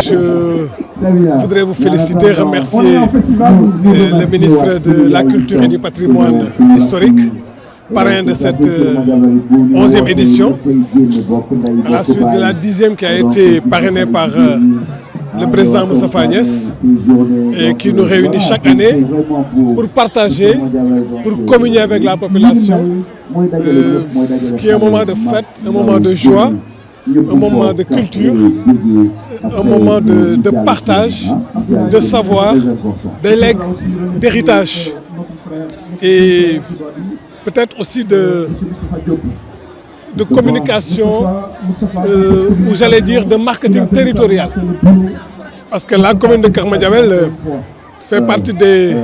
Je voudrais vous féliciter, remercier le ministre de la Culture et du Patrimoine historique, parrain de cette 11e édition, à la suite de la 10e qui a été parrainée par le président Moustapha Niasse et qui nous réunit chaque année pour partager, pour communier avec la population, qui est un moment de fête, un moment de joie, un moment de culture, un moment de partage, de savoir, de legs, d'héritage et peut-être aussi de communication, ou j'allais dire de marketing territorial. Parce que la commune de Keur Madiabel fait partie des...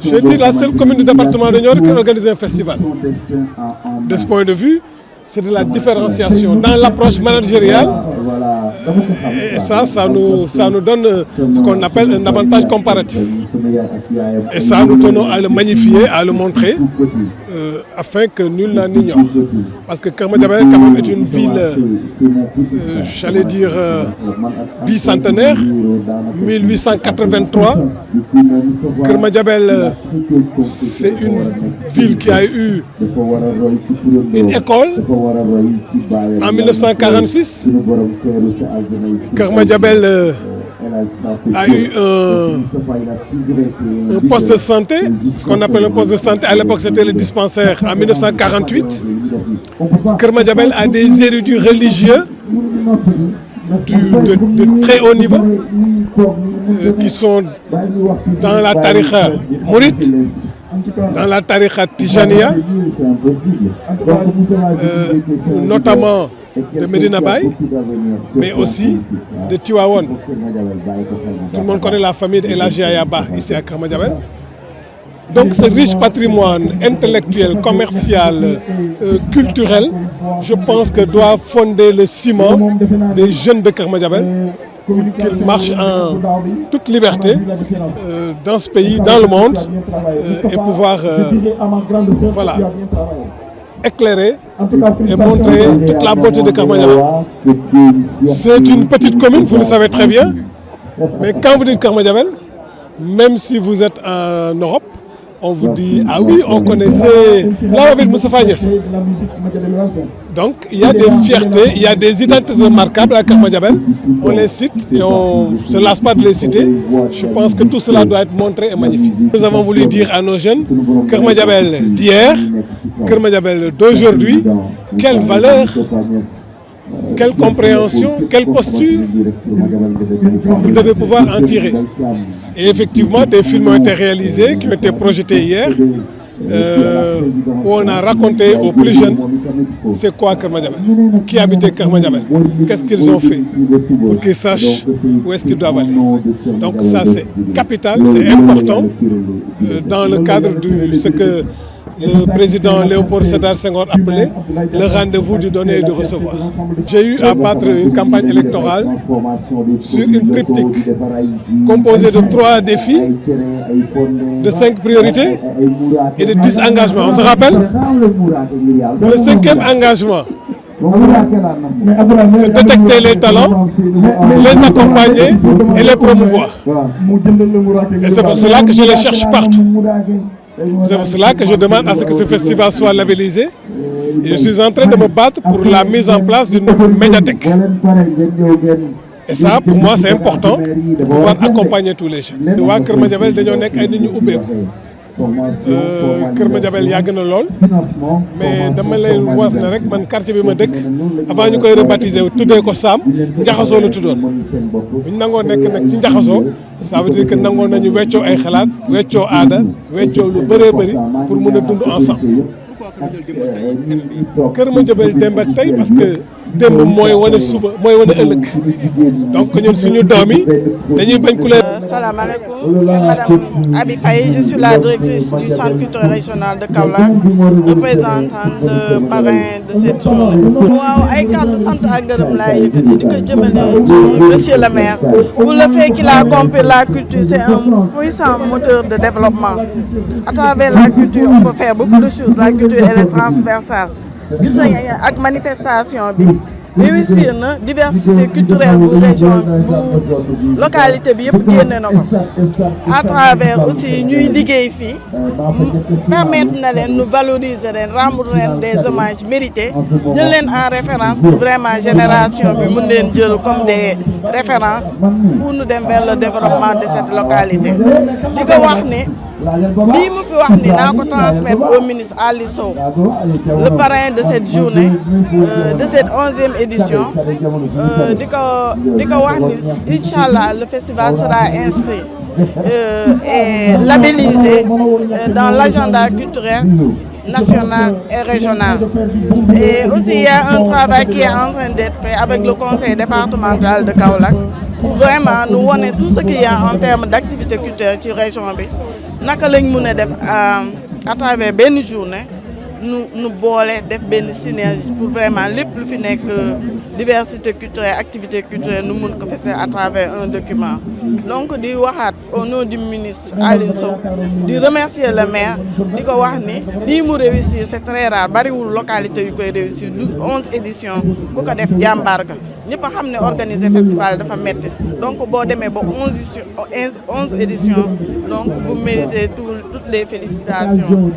Je dis la seule commune du département de Nioro qui organise un festival. De ce point de vue, c'est de la différenciation dans l'approche managériale et ça nous donne ce qu'on appelle un avantage comparatif. Et ça, nous tenons à le magnifier, à le montrer, afin que nul n'en ignore. Parce que Keur Madiabel quand même est une ville, j'allais dire, bicentenaire, 1883. Keur Madiabel, c'est une ville qui a eu une école en 1946. Keur Madiabel a eu un poste de santé, ce qu'on appelle un poste de santé. À l'époque, c'était le dispensaire en 1948. Keur Madiabel a des érudits religieux de très haut niveau qui sont dans la tariqa mouride, dans la tariqa tijaniya, notamment de Medina Baye, mais aussi de Tivaouane. Tout le monde connaît la famille de El Hadji Yaya Ba ici à Keur Madiabel. Donc ce riche patrimoine intellectuel, commercial, culturel, je pense que doit fonder le ciment des jeunes de Keur Madiabel pour qu'ils marchent en toute liberté dans ce pays, dans le monde, et pouvoir voilà, éclairer et montrer toute la beauté de Keur Madiabel. C'est une petite commune, vous le savez très bien, mais quand vous dites Keur Madiabel, même si vous êtes en Europe, on vous dit, ah oui, on connaissait la ville Moustapha Niasse. Donc, il y a des fiertés, il y a des identités remarquables à Keur Madiabel. On les cite et on ne se lasse pas de les citer. Je pense que tout cela doit être montré et magnifié. Nous avons voulu dire à nos jeunes, Keur Madiabel d'hier, Keur Madiabel d'aujourd'hui, quelle valeur, quelle compréhension, quelle posture vous devez pouvoir en tirer. Et effectivement, des films ont été réalisés, qui ont été projetés hier, où on a raconté aux plus jeunes c'est quoi Keur Madiabel, qui habitait Keur Madiabel, qu'est-ce qu'ils ont fait pour qu'ils sachent où est-ce qu'ils doivent aller. Donc ça c'est capital, c'est important dans le cadre de ce que le président Léopold Sédar Senghor appelait le rendez-vous du donner et du recevoir. J'ai eu à battre une campagne électorale sur une triptyque composée de 3 défis, de 5 priorités et de 10 engagements. On se rappelle? Le 5e engagement, c'est détecter les talents, les accompagner et les promouvoir. Et c'est pour cela que je les cherche partout. C'est pour cela que je demande à ce que ce festival soit labellisé. Et je suis en train de me battre pour la mise en place d'une médiathèque. Et ça, pour moi, c'est important de pouvoir accompagner tous les jeunes. waa Keur Madiabel dañoo nekk ay nit ñu ubbeeku. Keur Madiabel yàgg na lool mais dama lay war ne rek man quartier bi ma dëkk avant ñu koy rebaptiser tuddee ko Saam Njaxasoo la tuddoon. bu ñu nangoo nekk nag ci Njaxasoo ça veut dire que nangoo nañu weccoo ay xalaat weccoo aada weccoo lu bëree bëri pour mën a dund ensemble. Keur Madiabel démb ak tey parce que démb mooy wane suba mooy wane ëllëg donc ñun suñu doom yi dañuy bañ ku leen. Salaamaaleykum, Madame Abi Faye, je suis la directrice du centre culturel régional de Kaolack, représentant le parrain de cette journée. waaw ay kàddu sant ak ngërëm laay yëkkati di ko jëmale ci monsieur le maire pour le fait qu'il a compris la culture, c'est un puissant moteur de développement. À travers la culture on peut faire beaucoup de choses, la culture elle est transversale. Gis nañ ak manifestation bi réussir na diversité culturelle bu région bu localité bi yëpp génne na ko à travers aussi ñuy liggéey fii permettre na leen nu valoriser leen rendre leen des hommages mérités jël leen en référence pour vraiment génération bi mun leen jël comme des références pour nous dem vers le développement de cette localité di ko wax ne lii mu fi wax ni naa ko transmettre au ministre Ali Sow, le parrain de cette journée, de cette 11e édition. di ko wax ni Inch'Allah le festival sera inscrit et labellisé dans l'agenda culturel national et régional. Et aussi il y a un travail qui est en train d'être fait avec le conseil départemental de Kaolack pour vraiment nous wone tout ce qu'il y a en termes d'activité culturelle ci région bi naka lañ mën a def à travers benn journée nu boole def benn synergie pour vraiment lépp lu fi nekk diversité culturelle activité culturelle nu mun ko fese à travers un document. Donc di waxaat au nom du ministre Aline Sow di remercier le maire di ko wax ni lii mu réussir c'est très rare bariwul localité yu koy réussir du 11 éditions ku ko def jàmbaar ga ñëpp a xam ne organiser festival dafa métti donc boo demee ba 11 éditions donc vous méritez toutes les félicitations.